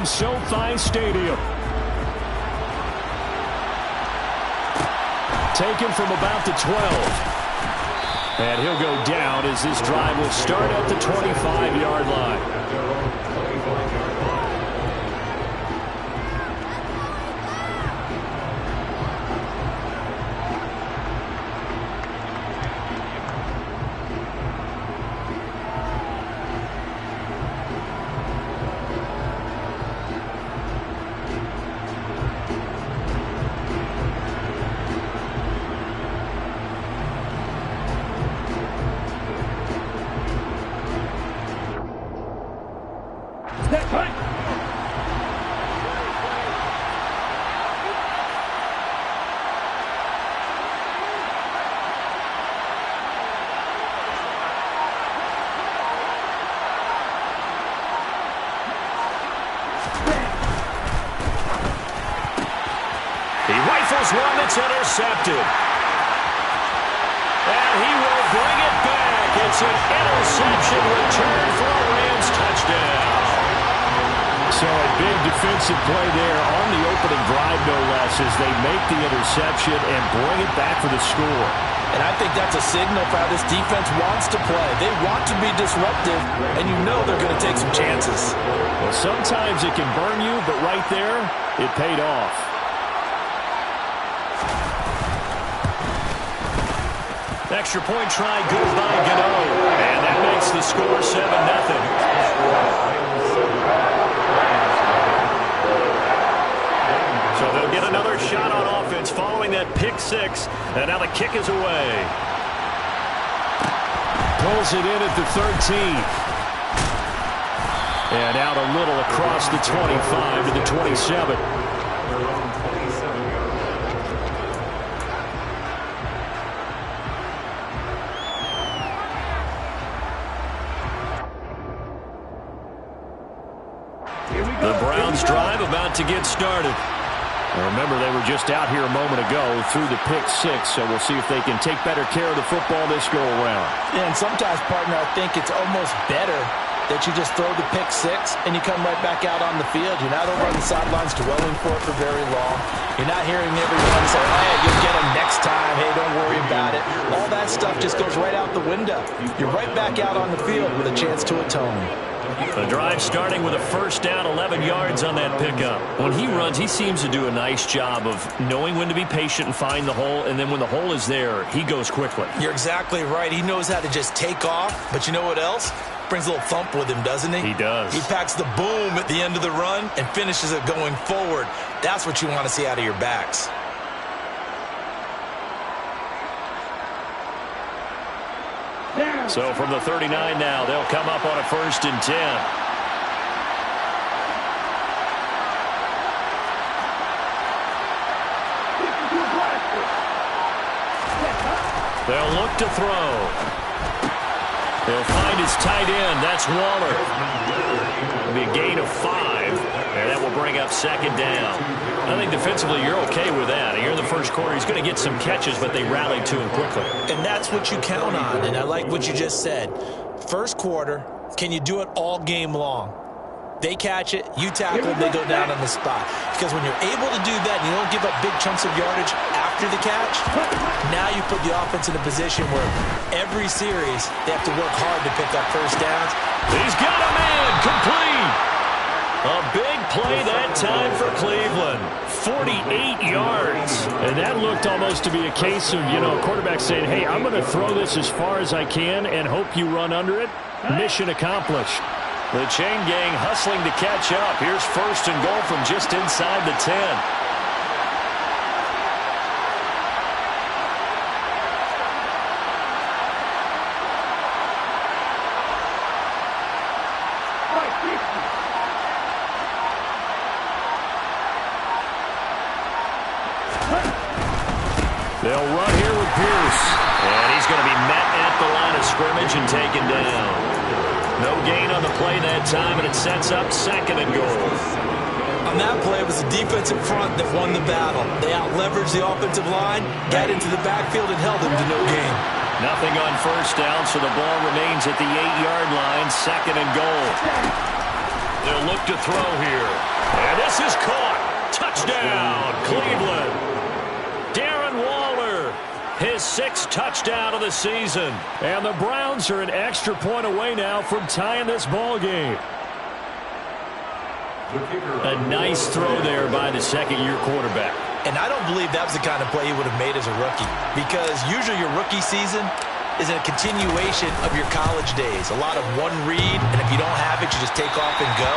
from SoFi Stadium. Taken from about the 12. And he'll go down as this drive will start at the 25-yard line. One that's intercepted. And he will bring it back. It's an interception return for a Rams touchdown. So a big defensive play there on the opening drive, no less, as they make the interception and bring it back for the score. And I think that's a signal for how this defense wants to play. They want to be disruptive, and you know they're going to take some chances. Well, sometimes it can burn you, but right there, it paid off. Extra point try good by Gano. And that makes the score 7-0. So they'll get another shot on offense following that pick six. And now the kick is away. Pulls it in at the 13. And out a little across the 25 to the 27. The Browns drive about to get started. Remember, they were just out here a moment ago through the pick six, so we'll see if they can take better care of the football this go-around. Yeah, and sometimes, partner, I think it's almost better that you just throw the pick six and you come right back out on the field. You're not over on the sidelines dwelling for it for very long. You're not hearing everyone say, hey, you'll get them next time. Hey, don't worry about it. All that stuff just goes right out the window. You're right back out on the field with a chance to atone. The drive starting with a first down, 11 yards on that pickup. When he runs, he seems to do a nice job of knowing when to be patient and find the hole, and then when the hole is there, he goes quickly. You're exactly right. He knows how to just take off, but you know what else? Brings a little thump with him, doesn't he? He does. He packs the boom at the end of the run and finishes it going forward. That's what you want to see out of your backs. So from the 39 now, they'll come up on a 1st and 10. They'll look to throw. He'll find his tight end. That's Waller. It'll be a gain of 5. And that will bring up 2nd down. I think defensively you're okay with that. Here in the first quarter, he's going to get some catches, but they rallied to him quickly. And that's what you count on, and I like what you just said. First quarter, can you do it all game long? They catch it, you tackle, they go down on the spot. Because when you're able to do that and you don't give up big chunks of yardage after the catch, now you put the offense in a position where every series they have to work hard to pick up first downs. He's got a man complete. A big play that time for Cleveland. 48 yards. And that looked almost to be a case of, quarterback saying, hey, I'm going to throw this as far as I can and hope you run under it. Mission accomplished. The chain gang hustling to catch up. Here's 1st and goal from just inside the 10. They'll run here with Pierce. And he's going to be met at the line of scrimmage and taken down. No gain on the play that time, and it sets up 2nd and goal. On that play, it was the defensive front that won the battle. They out-leveraged the offensive line, got into the backfield, and held them to no gain. Nothing on 1st down, so the ball remains at the 8-yard line, 2nd and goal. They'll look to throw here. And this is caught. Touchdown, Cleveland. Darren Waller, his 6th touchdown of the season. And the Browns are an extra point away now from tying this ball game. A nice throw there by the second-year quarterback. And I don't believe that was the kind of play he would have made as a rookie, because usually your rookie season is a continuation of your college days. A lot of one read, and if you don't have it, you just take off and go.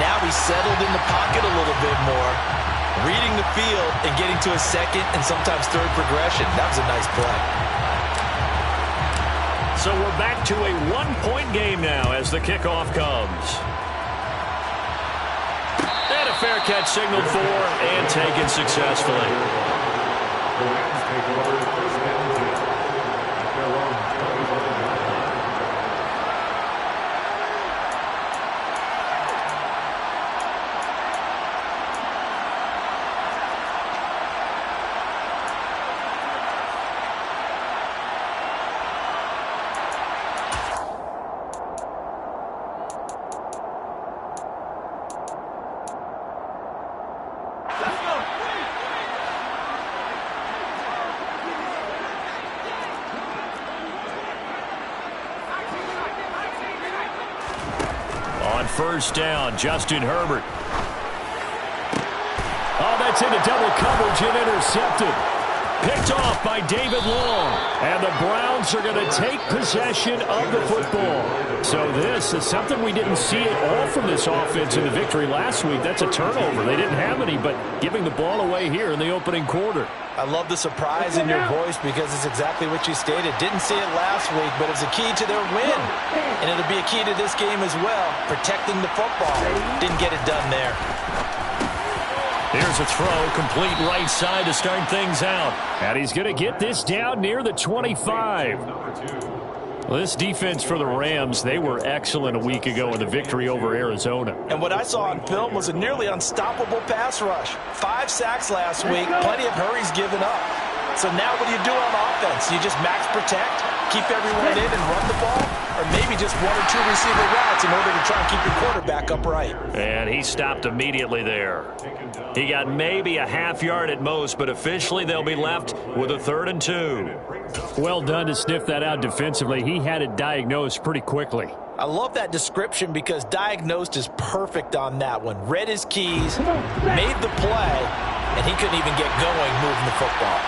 Now he's settled in the pocket a little bit more, reading the field and getting to a second and sometimes third progression. That was a nice play. So we're back to a 1-point game now as the kickoff comes. And a fair catch signaled for and taken successfully. First down, Justin Herbert. Oh, that's into double coverage and intercepted. Picked off by David Long. And the Browns are going to take possession of the football. So this is something we didn't see at all from this offense in the victory last week. That's a turnover. They didn't have any, but giving the ball away here in the opening quarter. I love the surprise in your voice because it's exactly what you stated. Didn't see it last week, but it's a key to their win. And it'll be a key to this game as well, protecting the football. Didn't get it done there. Here's a throw, complete right side to start things out. And he's going to get this down near the 25. Well, this defense for the Rams, they were excellent a week ago in the victory over Arizona. And what I saw on film was a nearly unstoppable pass rush. 5 sacks last week, plenty of hurries given up. So now what do you do on offense? You just max protect, keep everyone in and run the ball? Or maybe just 1 or 2 receiver routes in order to try and keep your quarterback upright. And he stopped immediately there. He got maybe a half yard at most, but officially they'll be left with a 3rd and 2. Well done to sniff that out defensively. He had it diagnosed pretty quickly. I love that description because diagnosed is perfect on that one. Read his keys, made the play, and he couldn't even get going moving the football.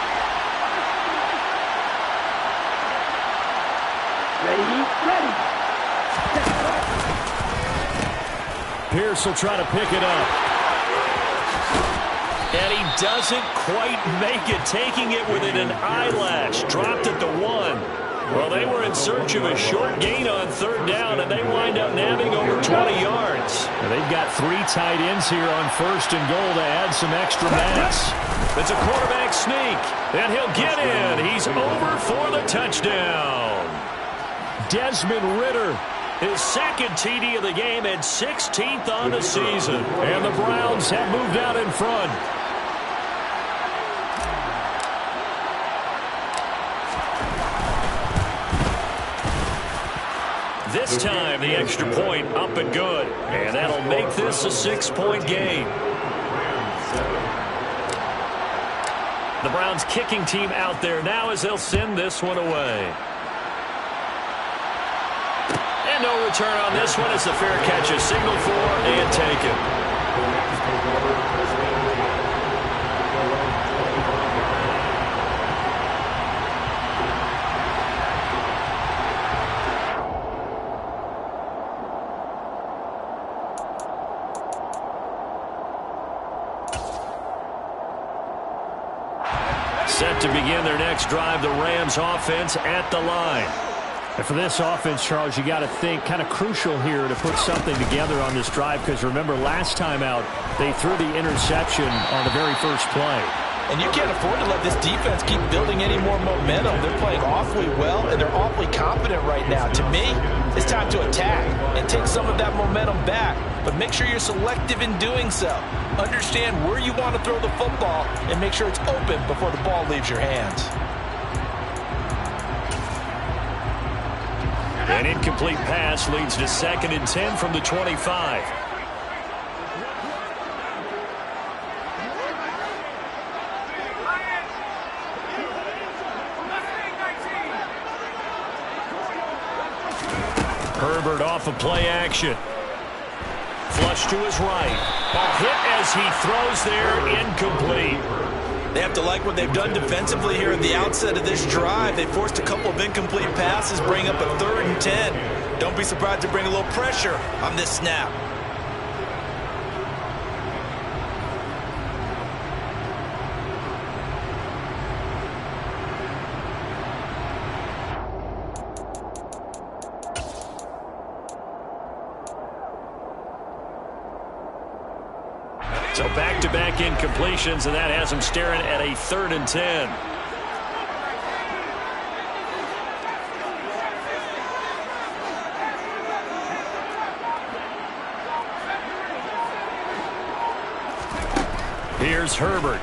Ready. Pierce will try to pick it up. And he doesn't quite make it, taking it within an eyelash. Dropped at the 1. Well, they were in search of a short gain on 3rd down, and they wind up nabbing over 20 yards. And they've got 3 tight ends here on 1st and goal to add some extra mass. It's a quarterback sneak, and he'll get in. He's over for the touchdown. Desmond Ridder, his 2nd TD of the game and 16th on the season. And the Browns have moved out in front. This time, the extra point up and good. And that'll make this a 6-point game. The Browns kicking team out there now as they'll send this one away. And no return on this one as the fair catch is signaled for and taken. Set to begin their next drive, the Rams offense at the line. And for this offense, Charles, you got to think kind of crucial here to put something together on this drive, because remember last time out they threw the interception on the very first play. And you can't afford to let this defense keep building any more momentum. They're playing awfully well, and they're awfully confident right now. To me, it's time to attack and take some of that momentum back. But make sure you're selective in doing so. Understand where you want to throw the football and make sure it's open before the ball leaves your hands. An incomplete pass leads to 2nd and 10 from the 25. Herbert off of play action. Flush to his right. A hit as he throws there, incomplete. They have to like what they've done defensively here at the outset of this drive. They forced a couple of incomplete passes, bring up a 3rd and 10. Don't be surprised to bring a little pressure on this snap. So back-to-back incompletions, and that has him staring at a 3rd and 10. Here's Herbert.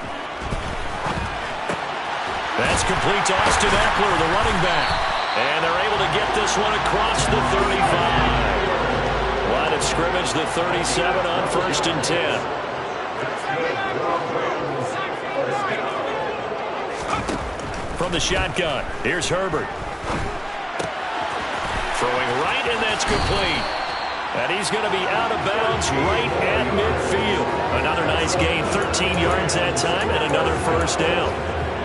That's complete to Austin Eckler, the running back. And they're able to get this one across the 35. Line of scrimmage, the 37 on 1st and 10. From the shotgun, here's Herbert. Throwing right, and that's complete. And he's going to be out of bounds right at midfield. Another nice gain, 13 yards that time, and another 1st down.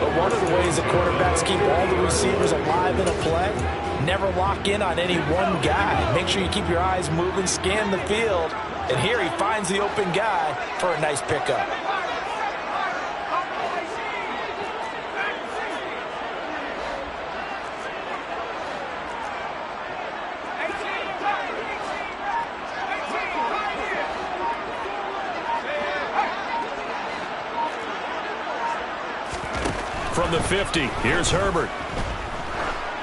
But one of the ways the quarterbacks keep all the receivers alive in a play, never lock in on any one guy. Make sure you keep your eyes moving, scan the field. And here he finds the open guy for a nice pickup. From the 50, here's Herbert.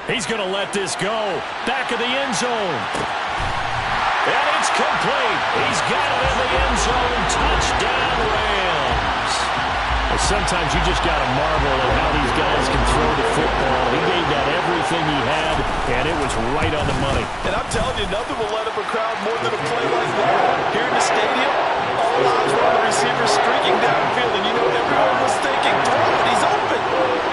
He's going to let this go. Back of the end zone. And it's complete. He's got it in the end zone. Touchdown, Rams. Well, sometimes you just got to marvel at how these guys can throw the football. He gave that everything he had, and it was right on the money. And I'm telling you, nothing will let up a crowd more than a play like that. Here in the stadium, all eyes were on the receiver streaking downfield, and you know everyone was thinking, throw it, he's open.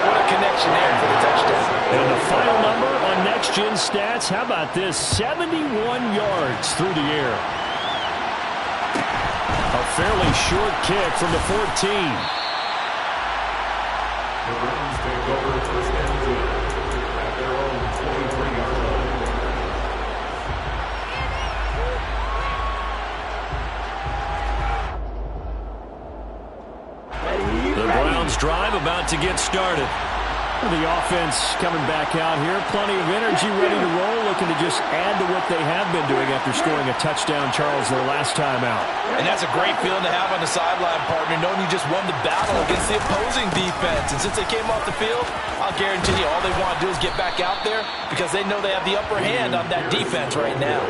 What a connection there for the touchdown. And the final number on Next Gen Stats, how about this? 71 yards through the air. A fairly short kick from the 14. The Rams take over 1st and 2 at their own 23-yard line. The Browns drive about to get started. The offense coming back out here. Plenty of energy, ready to roll, looking to just add to what they have been doing after scoring a touchdown, Charles, their last time out. And that's a great feeling to have on the sideline, partner, knowing you just won the battle against the opposing defense. And since they came off the field, I'll guarantee you all they want to do is get back out there because they know they have the upper hand on that defense right now.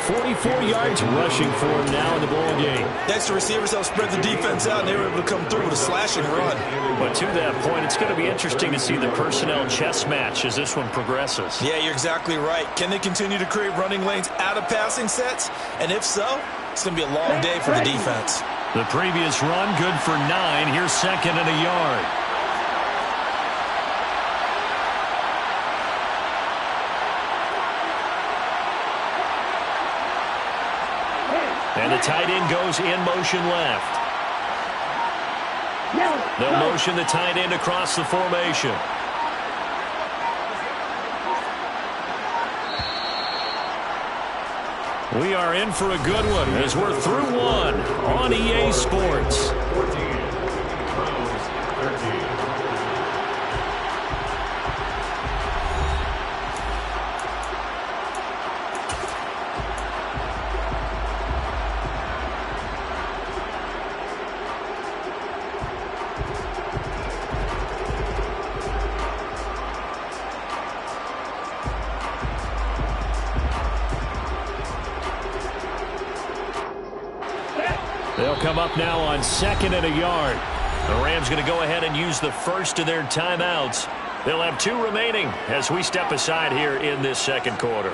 44 yards rushing for him now in the ball game. Next, the receivers helped spread the defense out, and they were able to come through with a slashing run. But to that point, it's going to be interesting to see the personnel chess match as this one progresses. Yeah, you're exactly right. Can they continue to create running lanes out of passing sets? And if so, it's going to be a long day for the defense. The previous run, good for 9. Here's 2nd and a yard. And the tight end goes in motion left. They'll motion the tight end across the formation. We are in for a good one as we're through one on EA Sports. 14, Browns 13. They'll come up now on 2nd and a yard. The Rams going to go ahead and use the first of their timeouts. They'll have 2 remaining as we step aside here in this 2nd quarter.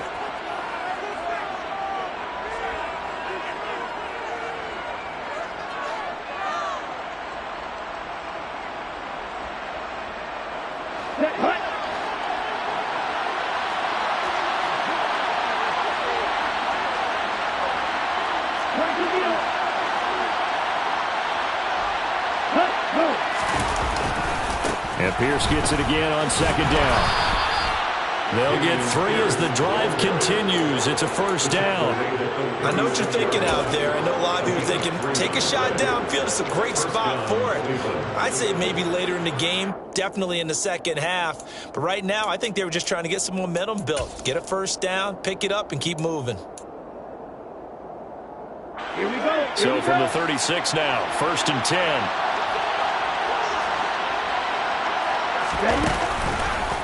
And Pierce gets it again on second down. They'll get 3 as the drive continues. It's a first down. I know what you're thinking out there. I know a lot of you are thinking, take a shot downfield. It's a great spot for it. I'd say maybe later in the game, definitely in the second half. But right now, I think they were just trying to get some momentum built. Get a first down, pick it up, and keep moving. Here we go. So from the 36 now, 1st and 10.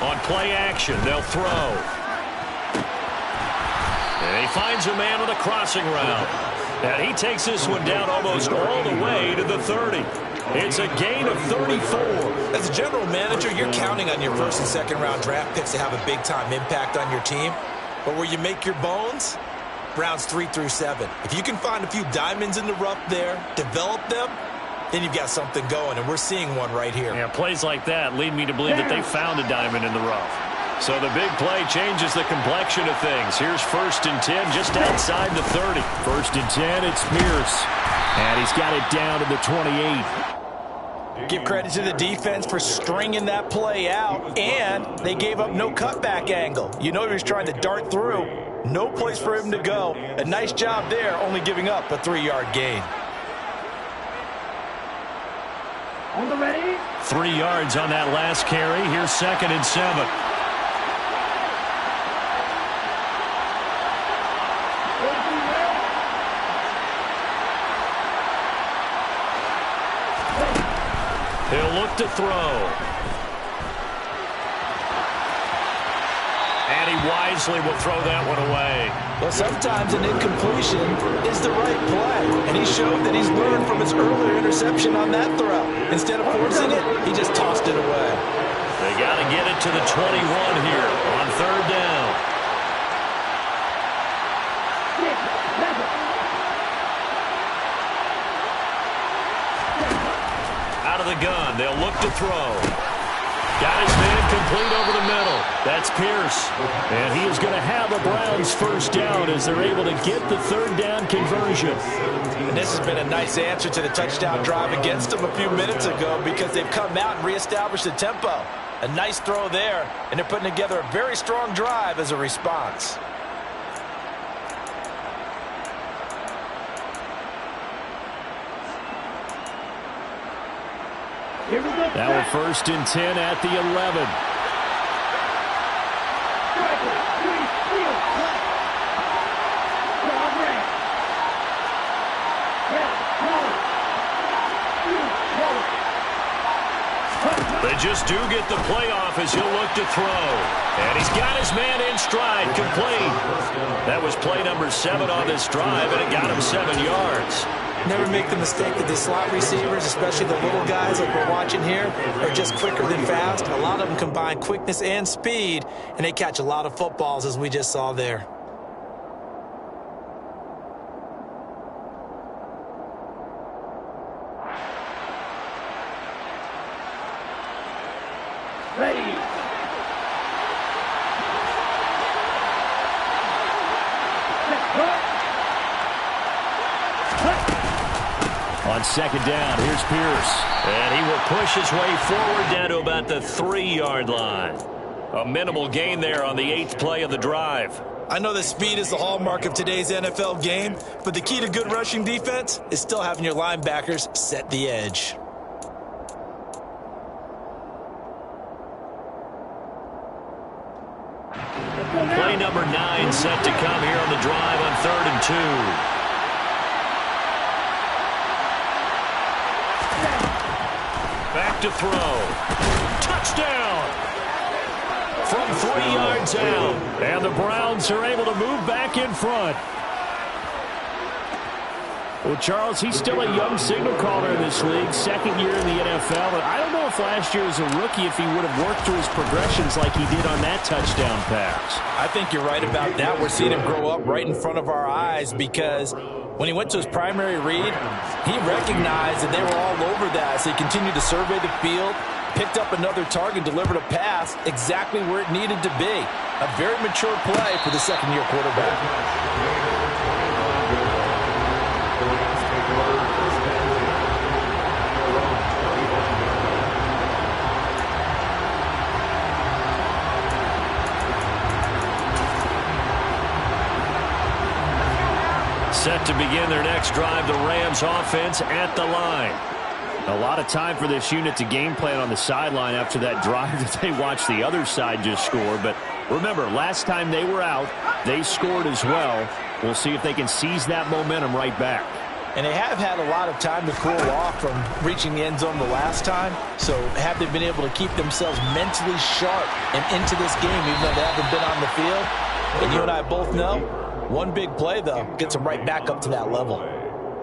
On play action, they'll throw. And he finds a man with a crossing route. And he takes this one down almost all the way to the 30. It's a gain of 34. As a general manager, you're counting on your first and second round draft picks to have a big-time impact on your team. But where you make your bones, rounds 3 through 7. If you can find a few diamonds in the rough there, develop them, then you've got something going, and we're seeing one right here. Yeah, plays like that lead me to believe that they found a diamond in the rough. So the big play changes the complexion of things. Here's 1st and 10 just outside the 30. 1st and 10, it's Pierce. And he's got it down to the 28. Give credit to the defense for stringing that play out, and they gave up no cutback angle. You know he was trying to dart through. No place for him to go. A nice job there, only giving up a 3-yard gain. On the ready. 3 yards on that last carry. Here's 2nd and 7. He'll look to throw. And he wisely will throw that one away. Well, sometimes an incompletion is the right play. And he showed that he's learned from his earlier interception on that throw. Instead of forcing it, he just tossed it away. They got to get it to the 21 here on 3rd down. Out of the gun, they'll look to throw. Got his man complete over the middle. That's Pierce. And he is going to have a Browns first down as they're able to get the 3rd down conversion. And this has been a nice answer to the touchdown drive against them a few minutes ago because they've come out and reestablished the tempo. A nice throw there, and they're putting together a very strong drive as a response. Here we go. Now we're 1st and 10 at the 11. They just do get the playoff as he'll look to throw. And he's got his man in stride, complete. That was play number 7 on this drive, and it got him 7 yards. Never make the mistake that the slot receivers, especially the little guys like we're watching here, are just quicker than fast. A lot of them combine quickness and speed, and they catch a lot of footballs, as we just saw there. Ready. On 2nd down, here's Pierce. And he will push his way forward down to about the 3-yard line. A minimal gain there on the 8th play of the drive. I know that speed is the hallmark of today's NFL game, but the key to good rushing defense is still having your linebackers set the edge. Play number 9 set to come here on the drive on 3rd and 2. Back to throw. Touchdown! From 3 yards out. And the Browns are able to move back in front. Well, Charles, he's still a young signal caller in this league, 2nd year in the NFL. And I don't know if last year as a rookie, if he would have worked through his progressions like he did on that touchdown pass. I think you're right about that. We're seeing him grow up right in front of our eyes because when he went to his primary read, he recognized that they were all over that. So he continued to survey the field, picked up another target, delivered a pass exactly where it needed to be. A very mature play for the second-year quarterback. Set to begin their next drive, the Rams offense at the line. A lot of time for this unit to game plan on the sideline after that drive that they watched the other side just score. But remember, last time they were out, they scored as well. We'll see if they can seize that momentum right back. And they have had a lot of time to cool off from reaching the end zone the last time. So have they been able to keep themselves mentally sharp and into this game even though they haven't been on the field? And you and I both know, one big play, though, gets them right back up to that level.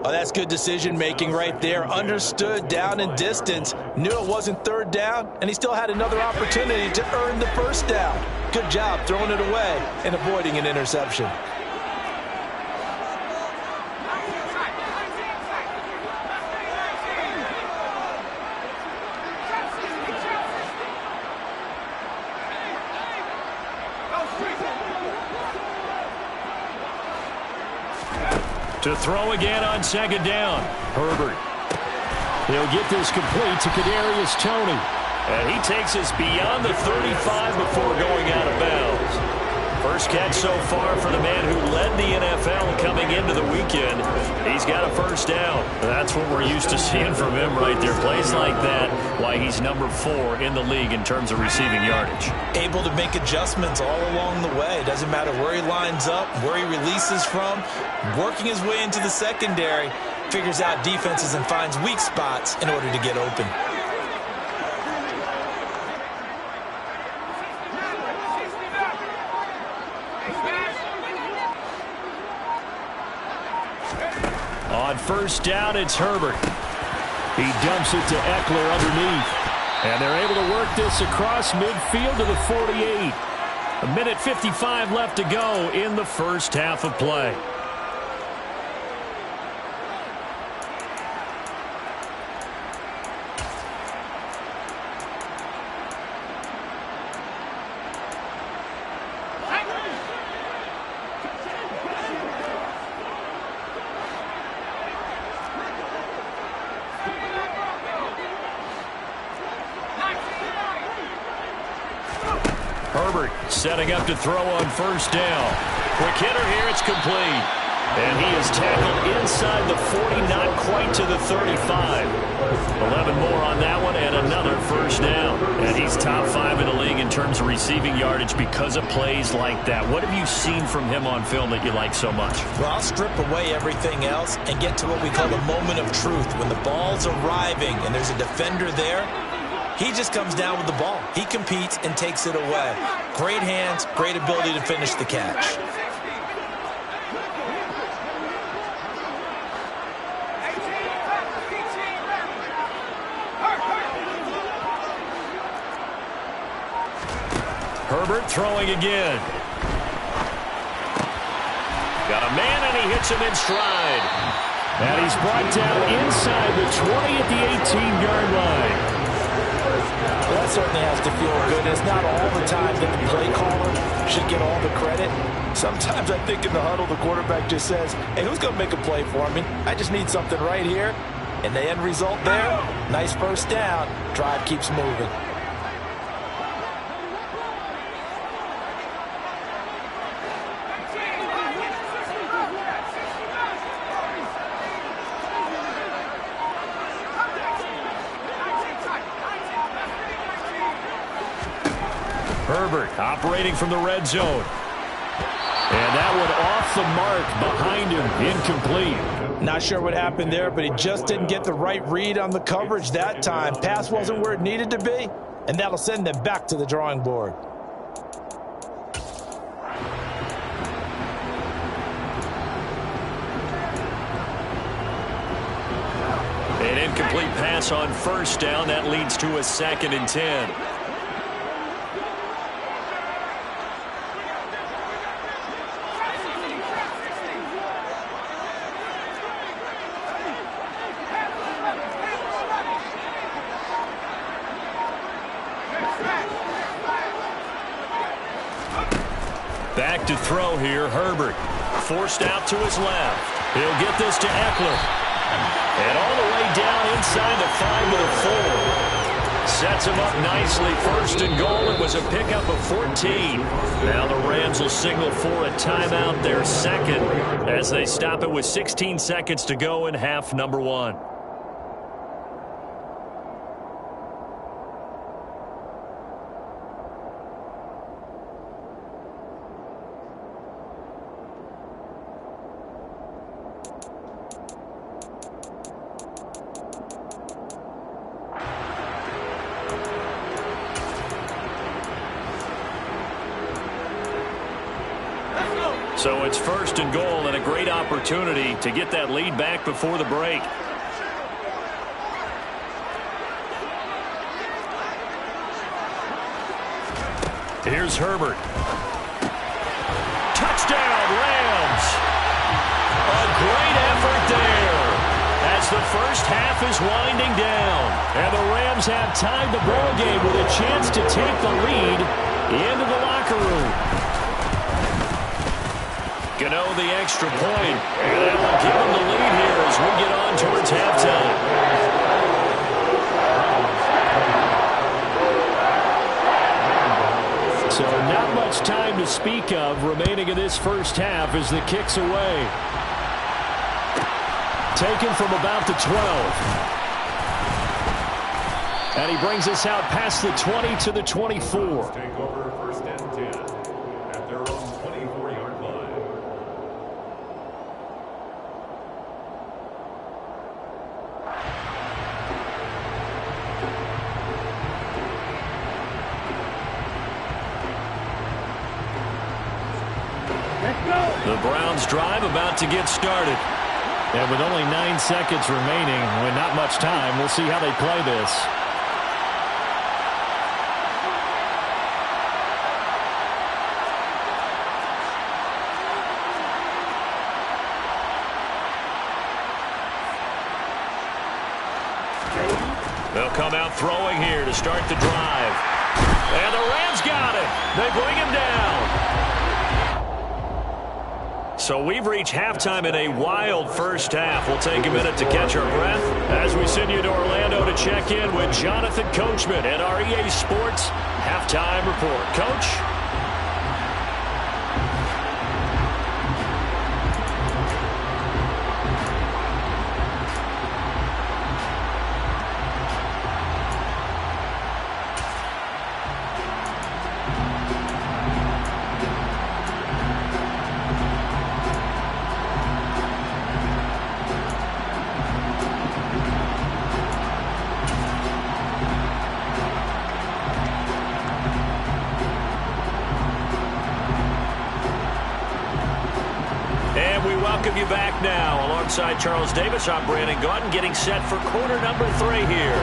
Oh, that's good decision-making right there. Understood down and distance. Knew it wasn't third down, and he still had another opportunity to earn the first down. Good job throwing it away and avoiding an interception. To throw again on second down. Herbert. He'll get this complete to Kadarius Toney. And he takes us beyond the 35 before going out of bounds. First catch so far for the man who led the NFL coming into the weekend. He's got a first down. That's what we're used to seeing from him right there. Plays like that, why he's number 4 in the league in terms of receiving yardage. Able to make adjustments all along the way. Doesn't matter where he lines up, where he releases from. Working his way into the secondary, figures out defenses and finds weak spots in order to get open. On first down, it's Herbert. He dumps it to Eckler underneath. And they're able to work this across midfield to the 48. 1:55 left to go in the first half of play. Herbert setting up to throw on first down. Quick hitter here, it's complete. And he is tackled inside the 40, not quite to the 35. 11 more on that one and another first down. And he's top 5 in the league in terms of receiving yardage because of plays like that. What have you seen from him on film that you like so much? Well, I'll strip away everything else and get to what we call the moment of truth. When the ball's arriving and there's a defender there, he just comes down with the ball. He competes and takes it away. Great hands, great ability to finish the catch. Herbert throwing again. Got a man and he hits him in stride. And he's brought down inside the 20 at the 18-yard line. Well, that certainly has to feel good. It's not all the time that the play caller should get all the credit. Sometimes I think in the huddle, the quarterback just says, hey, who's going to make a play for me? I just need something right here. And the end result there, nice first down. Drive keeps moving. Herbert operating from the red zone. And that one off the mark behind him, incomplete. Not sure what happened there, but he just didn't get the right read on the coverage that time. Pass wasn't where it needed to be, and that'll send them back to the drawing board. An incomplete pass on first down. That leads to a 2nd and 10. Back to throw here, Herbert. Forced out to his left. He'll get this to Eckler. And all the way down inside the 5 to the 4. Sets him up nicely. First and goal. It was a pickup of 14. Now the Rams will signal for a timeout, their second, as they stop it with 16 seconds to go in half number one. So it's first and goal and a great opportunity to get that lead back before the break. Here's Herbert. Touchdown, Rams. A great effort there as the first half is winding down. And the Rams have tied the ball game with a chance to take the lead into the locker room. Gano the extra point, and that will give them the lead here as we get on towards halftime. So not much time to speak of remaining in this first half as the kick's away. Taken from about the 12. And he brings us out past the 20 to the 24. Take over first and 10 at their own 24-yard line. The Browns drive about to get started. And with only 9 seconds remaining, with not much time, we'll see how they play this. They'll come out throwing here to start the drive. And the Rams got it. They bring him down. So we've reached halftime in a wild first half. We'll take a minute to catch our breath as we send you to Orlando to check in with Jonathan Coachman at our EA Sports Halftime Report. Coach? Welcome you back now. Alongside Charles Davis, I'm Brandon Gaudin, getting set for quarter number 3 here.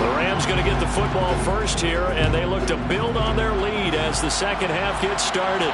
The Rams going to get the football first here, and they look to build on their lead as the second half gets started.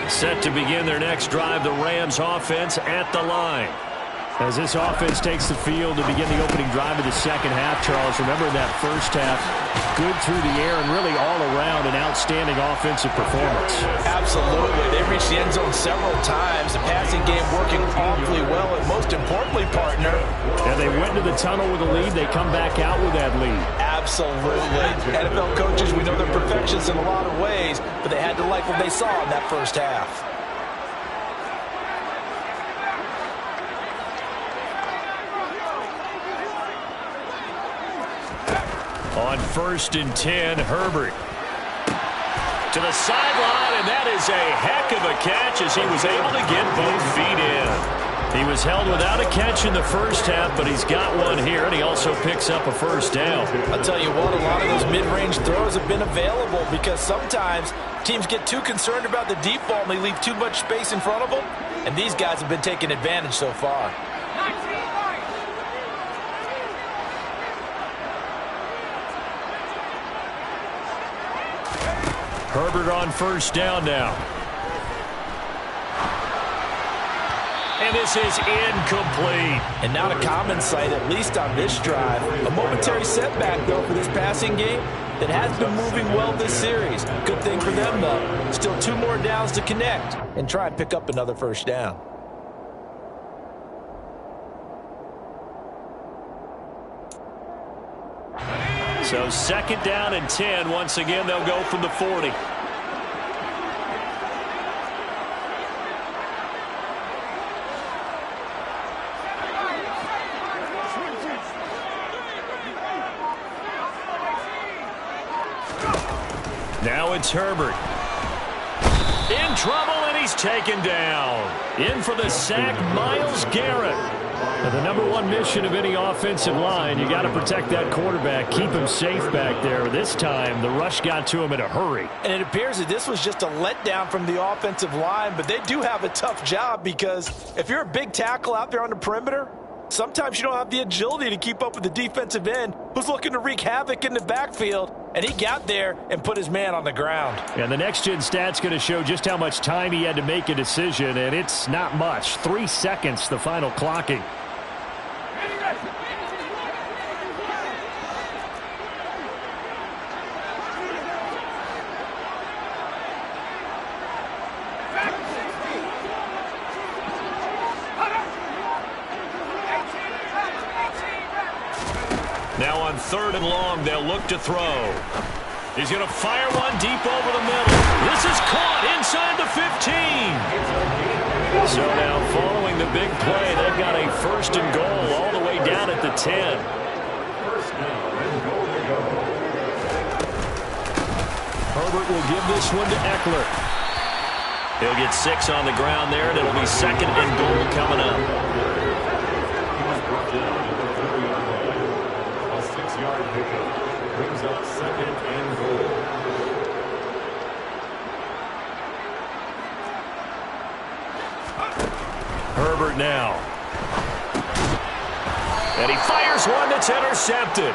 Set to begin their next drive, the Rams offense at the line. As this offense takes the field to begin the opening drive of the second half, Charles, remember that first half, good through the air and really all around an outstanding offensive performance. Absolutely. They reached the end zone several times. The passing game working awfully well, and most importantly, partner. And they went to the tunnel with a lead. They come back out with that lead. Absolutely. NFL coaches, we know they're perfectionists in a lot of ways, but they had to like what they saw in that first half. On first and 10, Herbert. To the sideline, and that is a heck of a catch as he was able to get both feet in. He was held without a catch in the first half, but he's got one here, and he also picks up a first down. I'll tell you what, a lot of those mid-range throws have been available because sometimes teams get too concerned about the deep ball and they leave too much space in front of them, and these guys have been taking advantage so far. Herbert on first down now. And this is incomplete. And not a common sight, at least on this drive. A momentary setback, though, for this passing game that has been moving well this series. Good thing for them, though. Still 2 more downs to connect and try and pick up another first down. So 2nd down and 10. Once again, they'll go from the 40. Now it's Herbert. In trouble, and he's taken down. In for the sack, Myles Garrett. Now, the number one mission of any offensive line, you got to protect that quarterback, keep him safe back there. This time, the rush got to him in a hurry. And it appears that this was just a letdown from the offensive line, but they do have a tough job because if you're a big tackle out there on the perimeter, sometimes you don't have the agility to keep up with the defensive end who's looking to wreak havoc in the backfield, and he got there and put his man on the ground. And the next-gen stat's going to show just how much time he had to make a decision, and it's not much. 3 seconds, the final clocking. Now on 3rd and long, they'll look to throw. He's going to fire one deep over the middle. This is caught inside the 15. So now following the big play, they've got a 1st and goal all the way down at the 10. Herbert will give this one to Eckler. He'll get 6 on the ground there, and it'll be 2nd and goal coming up. Brings up 2nd and goal. Herbert now. And he fires one that's intercepted.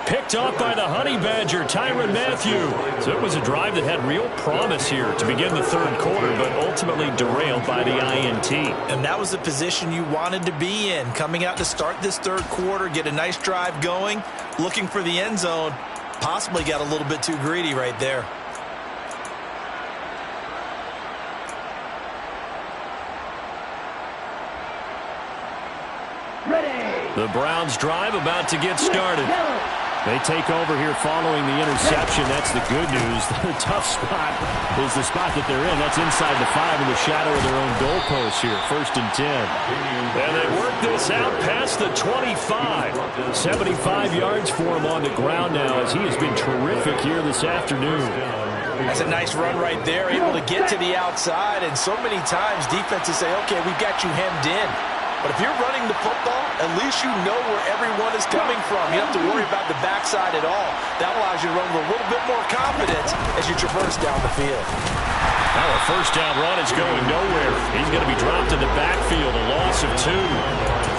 Picked off by the Honey Badger, Tyrann Mathieu. So it was a drive that had real promise here to begin the 3rd quarter, but ultimately derailed by the INT. And that was the position you wanted to be in. Coming out to start this 3rd quarter, get a nice drive going, looking for the end zone. Possibly got a little bit too greedy right there. The Browns drive about to get started. They take over here following the interception. That's the good news. The tough spot is the spot that they're in. That's inside the 5 in the shadow of their own goalpost here. 1st and 10. And they work this out past the 25. 75 yards for him on the ground now as he has been terrific here this afternoon. That's a nice run right there, able to get to the outside. And so many times defenses say, okay, we've got you hemmed in. But if you're running the football, at least you know where everyone is coming from. You don't have to worry about the backside at all. That allows you to run with a little bit more confidence as you traverse down the field. Now a 1st down run is going nowhere. He's going to be dropped in the backfield, a loss of 2.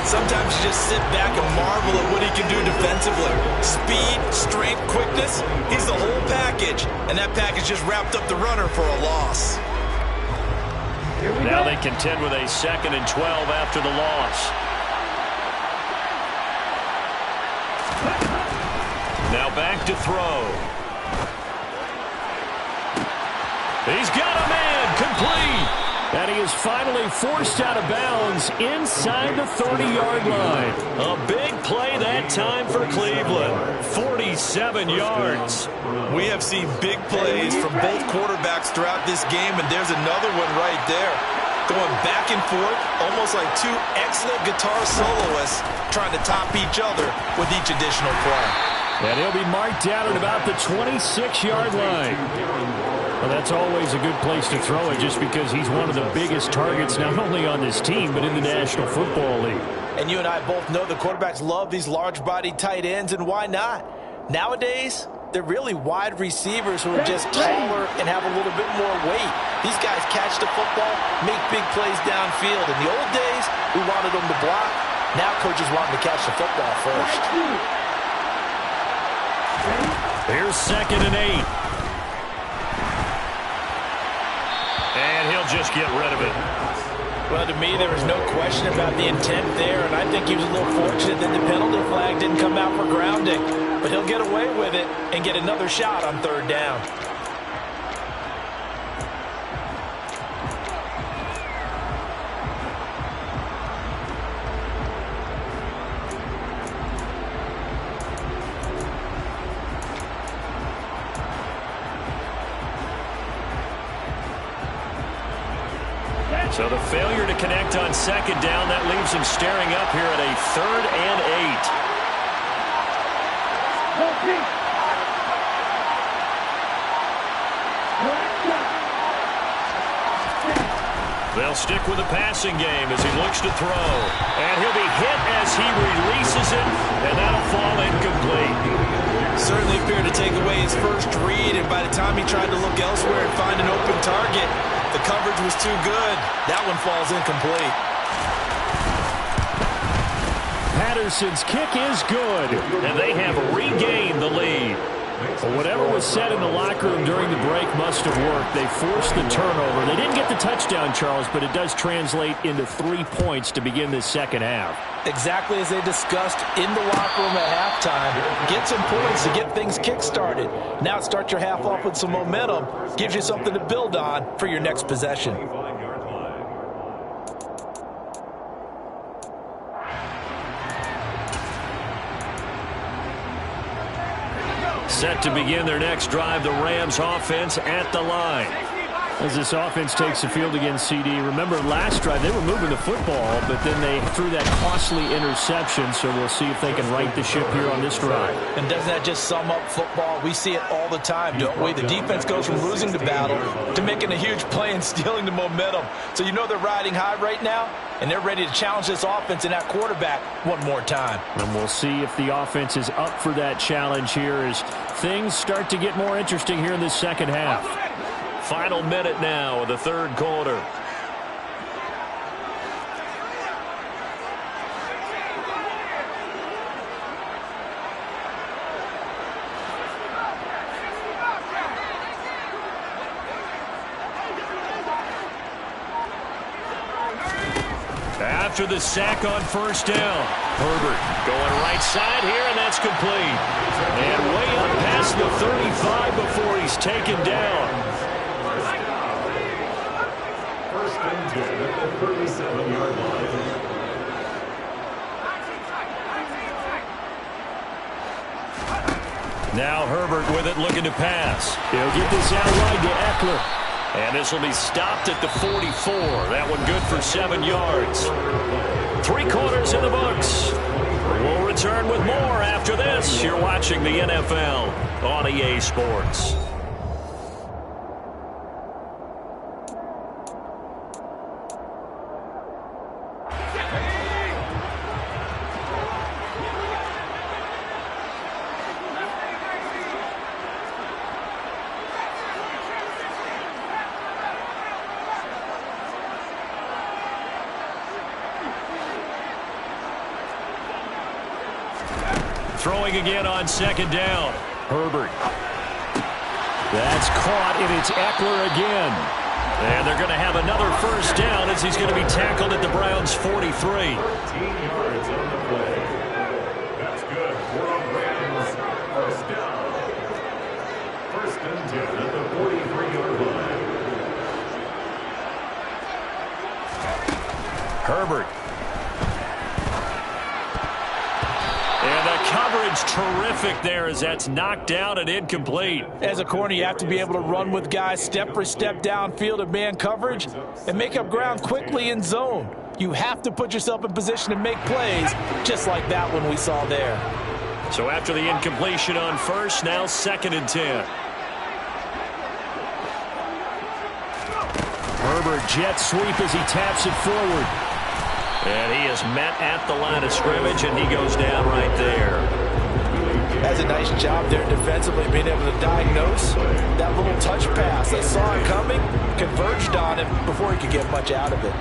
Sometimes you just sit back and marvel at what he can do defensively. Speed, strength, quickness, he's the whole package. And that package just wrapped up the runner for a loss. Now they contend with a 2nd and 12 after the loss. Now back to throw. He's got a man, complete. And he is finally forced out of bounds inside the 30-yard line. A big play that time for Cleveland. 47 yards. We have seen big plays from both quarterbacks throughout this game, and there's another one right there. Going back and forth, almost like 2 excellent guitar soloists trying to top each other with each additional play. And he'll be marked down at about the 26-yard line. Well, that's always a good place to throw it just because he's one of the biggest targets not only on this team but in the National Football League. And you and I both know the quarterbacks love these large-bodied tight ends, and why not? Nowadays, they're really wide receivers who are just taller and have a little bit more weight. These guys catch the football, make big plays downfield. In the old days, we wanted them to block. Now coaches want them to catch the football first. Here's 2nd and 8. And he'll just get rid of it. Well, to me, there was no question about the intent there, and I think he was a little fortunate that the penalty flag didn't come out for grounding. But he'll get away with it and get another shot on 3rd down. So the failure to connect on 2nd down, that leaves him staring up here at a 3rd and 8. They'll stick with the passing game as he looks to throw. And he'll be hit as he releases it, and that'll fall incomplete. Certainly appeared to take away his first read, and by the time he tried to look elsewhere and find an open target, the coverage was too good. That one falls incomplete. Patterson's kick is good, and they have regained the lead. But whatever was said in the locker room during the break must have worked. They forced the turnover. They didn't get the touchdown, Charles, but it does translate into 3 points to begin this second half. Exactly as they discussed in the locker room at halftime. Get some points to get things kick-started. Now start your half off with some momentum. Gives you something to build on for your next possession. Set to begin their next drive, the Rams offense at the line. As this offense takes the field against CD, remember last drive they were moving the football, but then they threw that costly interception, so we'll see if they can right the ship here on this drive. And doesn't that just sum up football? We see it all the time, don't we? The defense goes from losing the battle to making a huge play and stealing the momentum. So you know they're riding high right now, and they're ready to challenge this offense and that quarterback one more time. And we'll see if the offense is up for that challenge here as things start to get more interesting here in this second half. Final minute now of the 3rd quarter. After the sack on 1st down, Herbert going right side here, and that's complete. And way up past the 35 before he's taken down. At the 37-yard line. Now Herbert with it, looking to pass. He'll get this out wide to Eckler. And this will be stopped at the 44. That one good for 7 yards. 3 quarters in the books. We'll return with more after this. You're watching the NFL on EA Sports. Throwing again on 2nd down. Herbert. That's caught, and it's Eckler again. And they're going to have another 1st down as he's going to be tackled at the Browns' 43. 13 yards on the play. That's good for the Rams. 1st down. 1st and 10 at the 43-yard line. Herbert. And the coverage terrific there as that's knocked down and incomplete. As a corner, you have to be able to run with guys step for step downfield in man coverage and make up ground quickly in zone. You have to put yourself in position to make plays just like that one we saw there. So after the incompletion on first, now 2nd and 10. Herbert jet sweep as he taps it forward. And he is met at the line of scrimmage, and he goes down right there. Has a nice job there defensively, being able to diagnose that little touch pass. They saw it coming, converged on him before he could get much out of it.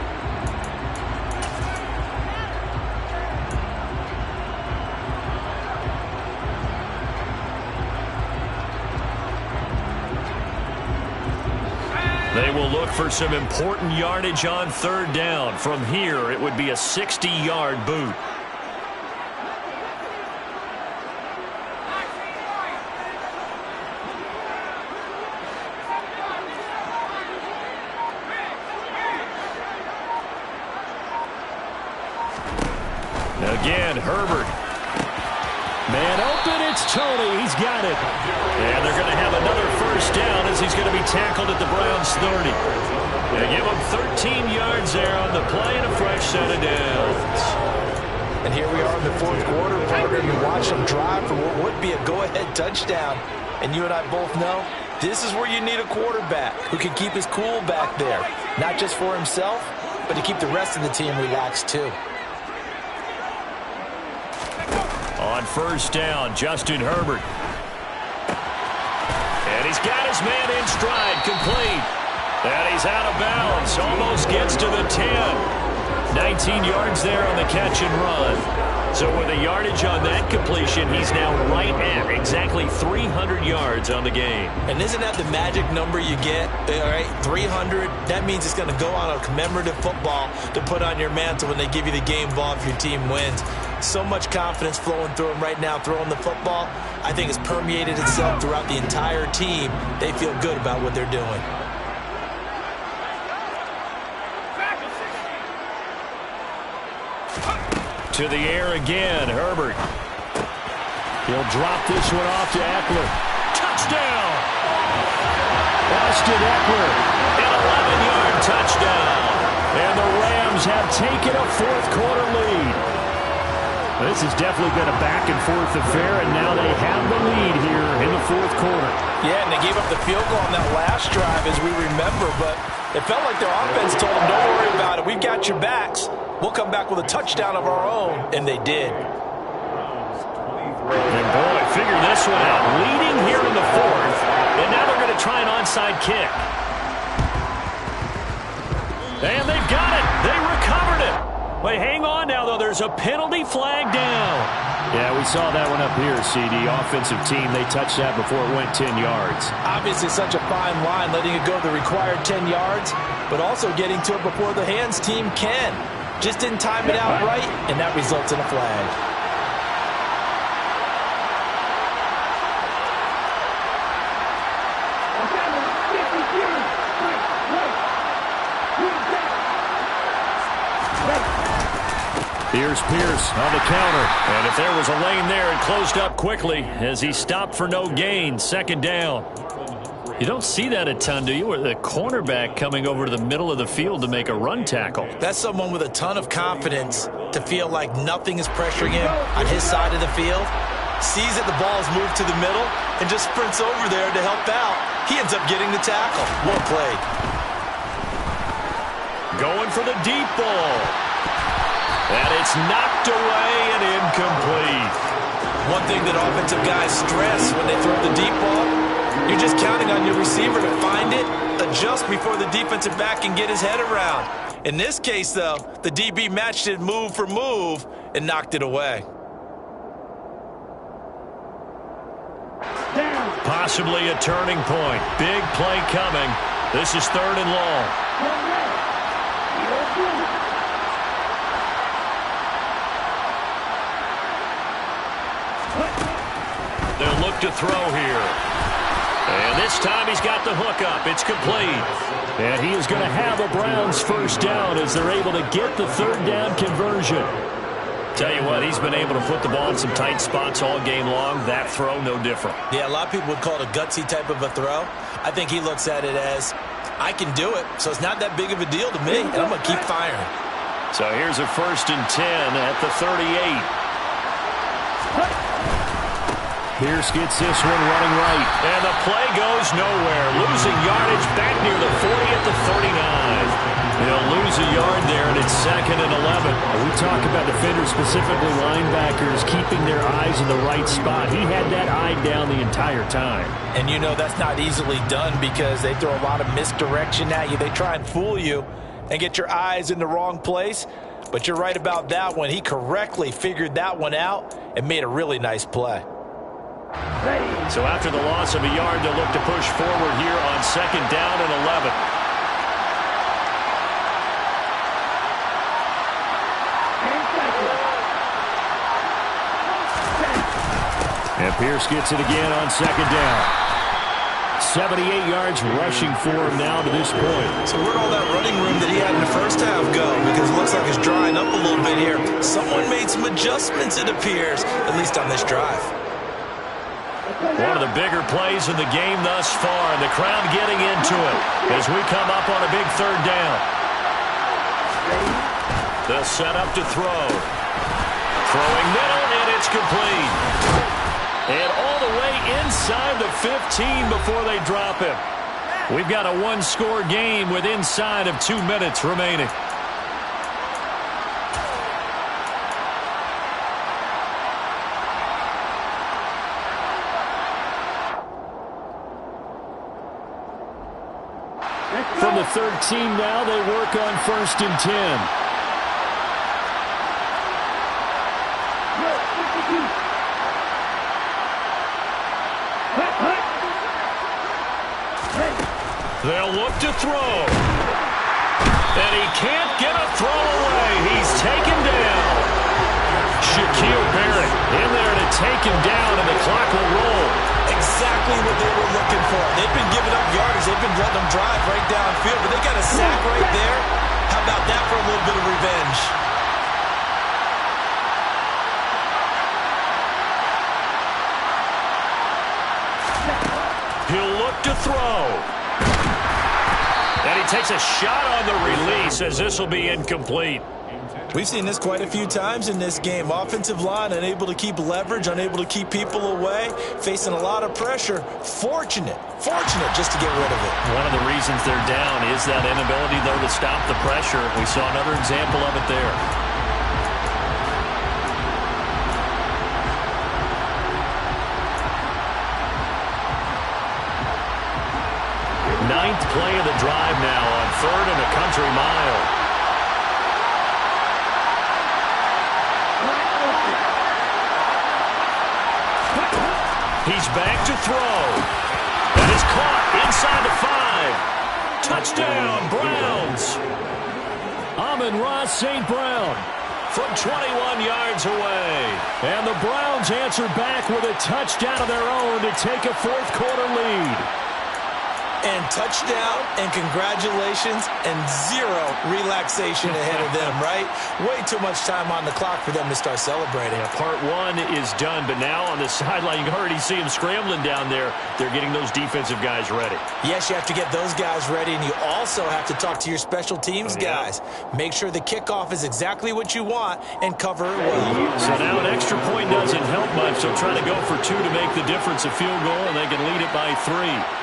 They will look for some important yardage on 3rd down. From here, it would be a 60-yard boot. Again, Herbert. Man open, it's Tony. He's got it. And they're going to have another 1st down as he's going to be tackled at the Browns' 30. They give him 13 yards there on the play and a fresh set of downs. And here we are in the 4th quarter, partner. You watch them drive for what would be a go-ahead touchdown. And you and I both know this is where you need a quarterback who can keep his cool back there. Not just for himself, but to keep the rest of the team relaxed too. On 1st down, Justin Herbert. And he's got his man in stride, complete. And he's out of bounds, almost gets to the 10. 19 yards there on the catch and run. So with a yardage on that completion, he's now right at exactly 300 yards on the game. And isn't that the magic number you get? All right, 300. That means it's going to go on a commemorative football to put on your mantle when they give you the game ball if your team wins. So much confidence flowing through him right now, throwing the football. I think it's permeated itself throughout the entire team. They feel good about what they're doing. To the air again, Herbert. He'll drop this one off to Eckler. Touchdown! Austin Eckler, an 11-yard touchdown. And the Rams have taken a 4th quarter lead. This has definitely been a back-and-forth affair, and now they have the lead here in the 4th quarter. Yeah, and they gave up the field goal on that last drive, as we remember, but it felt like their offense told them, don't worry about it. We've got your backs. We'll come back with a touchdown of our own, and they did. And boy, figure this one out. Leading here in the 4th, and now they're going to try an onside kick. And they've got it. They recovered it. Wait, hang on now, though. There's a penalty flag down. Yeah, we saw that one up here, CD. Offensive team, they touched that before it went 10 yards. Obviously such a fine line, letting it go the required 10 yards, but also getting to it before the hands team can. Just didn't time it out right, and that results in a flag. Here's Pierce on the counter. And if there was a lane there, it closed up quickly as he stopped for no gain. 2nd down. You don't see that a ton, do you? Or the cornerback coming over to the middle of the field to make a run tackle. That's someone with a ton of confidence to feel like nothing is pressuring him on his side of the field. Sees that the ball is moved to the middle and just sprints over there to help out. He ends up getting the tackle. What a play. Going for the deep ball. And it's knocked away and incomplete. One thing that offensive guys stress when they throw the deep ball, you're just counting on your receiver to find it, adjust before the defensive back can get his head around. In this case, though, the DB matched it move for move and knocked it away. Possibly a turning point. Big play coming. This is 3rd and long. They'll look to throw here. And this time he's got the hook up. It's complete. And he is going to have a Browns 1st down as they're able to get the 3rd down conversion. Tell you what, he's been able to put the ball in some tight spots all game long. That throw, no different. Yeah, a lot of people would call it a gutsy type of a throw. I think he looks at it as, I can do it, so it's not that big of a deal to me, and I'm going to keep firing. So here's a 1st and 10 at the 38. Pierce gets this one running right. And the play goes nowhere. Losing yardage back near the 40 at the 39. They'll lose a yard there, and it's 2nd and 11. We talk about defenders, specifically linebackers, keeping their eyes in the right spot. He had that eye down the entire time. And you know that's not easily done because they throw a lot of misdirection at you. They try and fool you and get your eyes in the wrong place. But you're right about that one. He correctly figured that one out and made a really nice play. So after the loss of a yard, they'll look to push forward here on 2nd down and 11. And Pierce gets it again on 2nd down. 78 yards rushing for him now to this point. So where'd all that running room that he had in the first half go? Because it looks like it's drying up a little bit here. Someone made some adjustments, it appears, at least on this drive. One of the bigger plays in the game thus far, and the crowd getting into it as we come up on a big 3rd down. They'll set up to throw. Throwing middle, and it's complete. And all the way inside the 15 before they drop him. We've got a 1-score game with inside of 2 minutes remaining. From the 13 now, they work on 1st and 10. They'll look to throw. And he can't get a throw away. He's taken down. Shaquille Barrett in there to take him down, and the clock will roll. Exactly what they were looking for. They've been giving up yardage. They've been letting them drive right downfield, but they got a sack right there. How about that for a little bit of revenge? He'll look to throw. And he takes a shot on the release as this will be incomplete. We've seen this quite a few times in this game. Offensive line unable to keep leverage, unable to keep people away, facing a lot of pressure. Fortunate just to get rid of it. One of the reasons they're down is that inability, though, to stop the pressure. We saw another example of it there. Ninth play of the drive now on 3rd and a country mile. He's back to throw. That is caught inside the 5. Touchdown, Browns. Amon-Ra St. Brown from 21 yards away. And the Browns answer back with a touchdown of their own to take a 4th quarter lead. And touchdown, and congratulations, and 0 relaxation ahead of them, right? Way too much time on the clock for them to start celebrating. Yeah, part 1 is done, but now on the sideline, you can already see them scrambling down there. They're getting those defensive guys ready. Yes, you have to get those guys ready, and you also have to talk to your special teams guys. Make sure the kickoff is exactly what you want and cover it well. So now an extra point doesn't help much. They'll try to go for 2 to make the difference a field goal, and they can lead it by 3.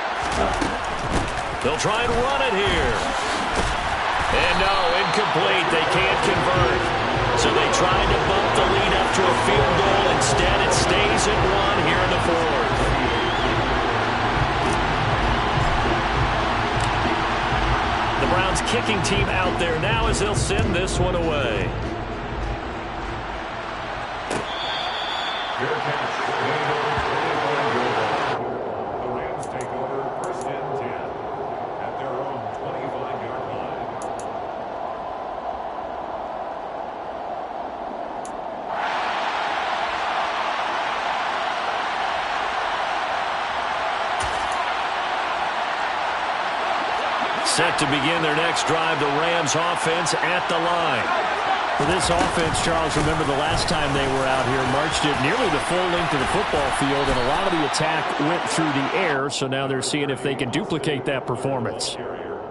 They'll try and run it here. And no, incomplete. They can't convert. So they tried to bump the lead up to a field goal. Instead, it stays at 1 here in the 4th. The Browns kicking team out there now as they'll send this one away. Set to begin their next drive, the Rams offense at the line. For this offense, Charles, remember the last time they were out here, marched it nearly the full length of the football field, and a lot of the attack went through the air, so now they're seeing if they can duplicate that performance.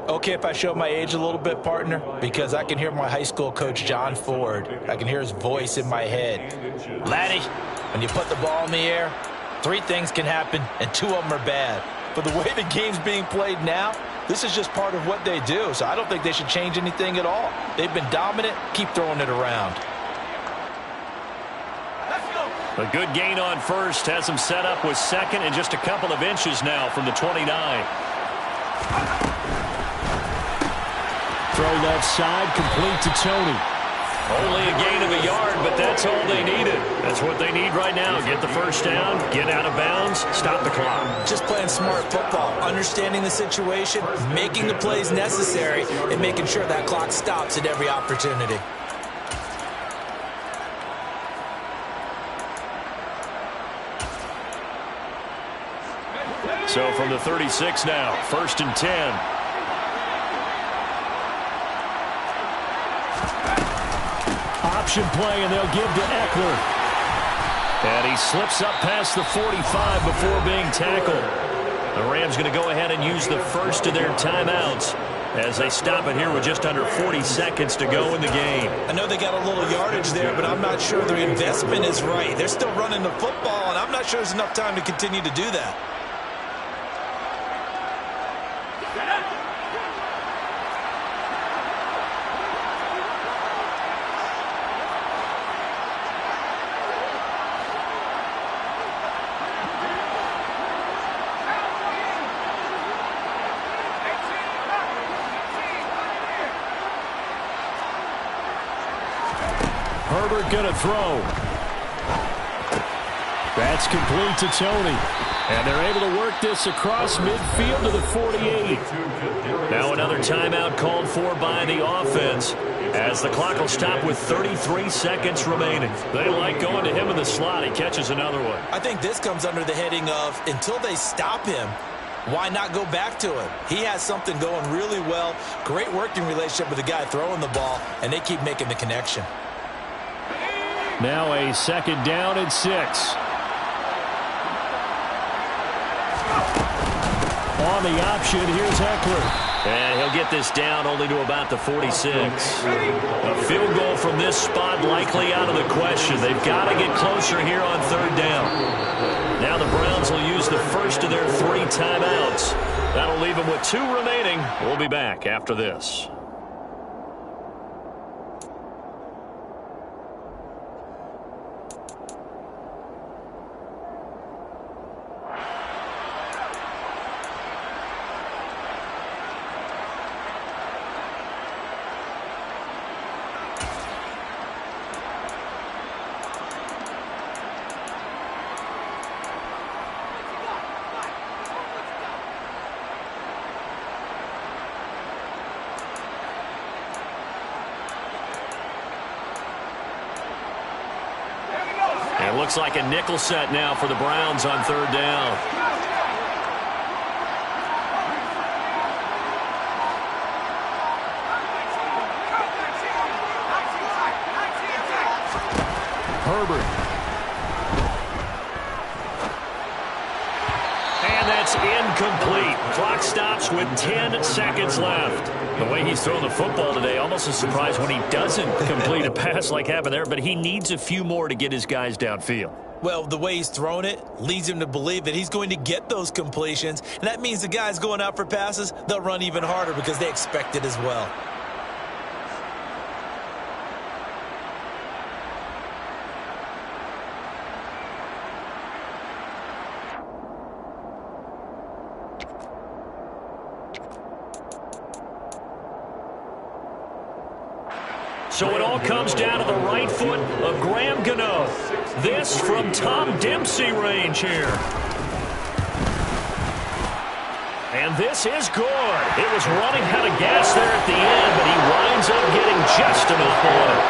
Okay, if I show my age a little bit, partner, because I can hear my high school coach, John Ford. I can hear his voice in my head. Laddie, when you put the ball in the air, Three things can happen, and two of them are bad. But the way the game's being played now, this is just part of what they do. So I don't think they should change anything at all. They've been dominant. Keep throwing it around. A good gain on first has him set up with second and just a couple of inches now from the 29. Throw left side, complete to Tony. Only a gain of a yard, but that's all they needed. That's what they need right now. Get the first down, get out of bounds, stop the clock. Just playing smart football, understanding the situation, making the plays necessary, and making sure that clock stops at every opportunity. So from the 36 now, 1st and 10. Option play, and they'll give to Eckler. And he slips up past the 45 before being tackled. The Rams going to go ahead and use the first of their timeouts as they stop it here with just under 40 seconds to go in the game. I know they got a little yardage there, but I'm not sure the investment is right. They're still running the football, and I'm not sure there's enough time to continue to do that. Herbert going to throw. That's complete to Tony. And they're able to work this across midfield to the 48. Now another timeout called for by the offense as the clock will stop with 33 seconds remaining. They like going to him in the slot. He catches another one. I think this comes under the heading of until they stop him, why not go back to him? He has something going really well. Great working relationship with the guy throwing the ball, and they keep making the connection. Now a 2nd down and 6. On the option, here's Eckler. And he'll get this down only to about the 46. A field goal from this spot likely out of the question. They've got to get closer here on 3rd down. Now the Browns will use the first of their 3 timeouts. That'll leave them with 2 remaining. We'll be back after this. It looks like a nickel set now for the Browns on 3rd down. Herbert. And that's incomplete. Clock stops with 10 seconds left. The way he's throwing the football today, almost a surprise when he doesn't complete a pass like happened there, but he needs a few more to get his guys downfield. Well, the way he's thrown it leads him to believe that he's going to get those completions, and that means the guys going out for passes, they'll run even harder because they expect it as well. So it all comes down to the right foot of Graham Gano. This from Tom Dempsey range here. And this is good. It was running out of gas there at the end, but he winds up getting just enough on it.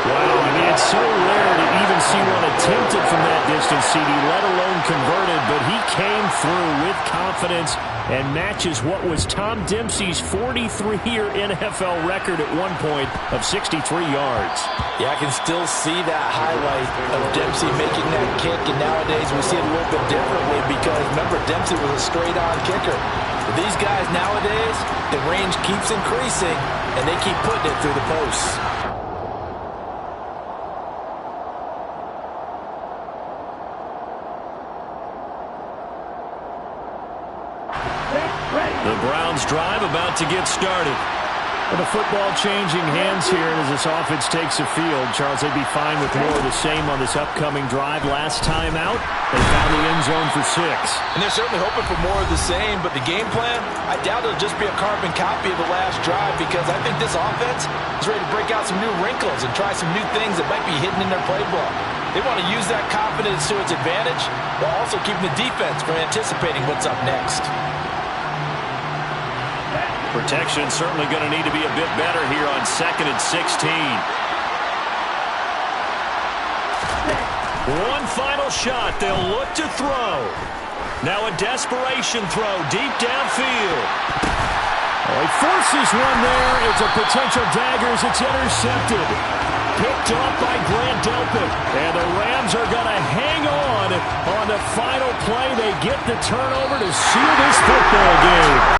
Wow, I mean, it's so rare to even see one attempted from that distance, CD, let alone converted, but he came through with confidence and matches what was Tom Dempsey's 43-year NFL record at one point of 63 yards. Yeah, I can still see that highlight of Dempsey making that kick, and nowadays we see it a little bit differently because, remember, Dempsey was a straight-on kicker. But these guys nowadays, the range keeps increasing, and they keep putting it through the posts. Browns drive about to get started. With the football changing hands here as this offense takes the field. Charles, they'd be fine with more of the same on this upcoming drive. Last time out, they found the end zone for 6. And they're certainly hoping for more of the same, but the game plan, I doubt it'll just be a carbon copy of the last drive, because I think this offense is ready to break out some new wrinkles and try some new things that might be hidden in their playbook. They want to use that confidence to its advantage, while also keeping the defense from anticipating what's up next. Protection certainly going to need to be a bit better here on 2nd and 16. One final shot. They'll look to throw. Now a desperation throw deep downfield. Oh, he forces one there. It's a potential dagger as it's intercepted. Picked off by Grant Delpit. And the Rams are going to hang on the final play. They get the turnover to seal this football game.